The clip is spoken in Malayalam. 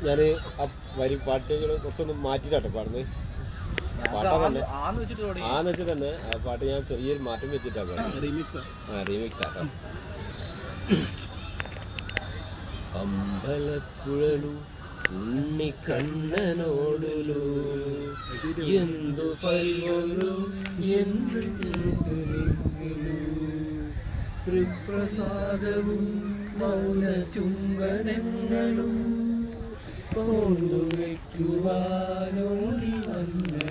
ഞാൻ വരി പാട്ടുകൾ കുറച്ചൊന്ന് മാറ്റിയിട്ടാട്ടോ പാടുന്നത്. പാട്ടാ തന്നെ ആന്ന് വെച്ചിട്ട് തന്നെ ആ പാട്ട് ഞാൻ ചെറിയൊരു മാറ്റം വെച്ചിട്ടാണ് റീമിക്സ് ആട്ടോ. അമ്പലപ്പുഴലു ഉണ്ണിക്കണ്ണനോടുലു എന്തു പരിവോലു എന്ത് തൃപ്രസാദവും മൗന ചുംബനങ്ങളും കൊണ്ടുവയ്ക്കുവാനോടി വന്ന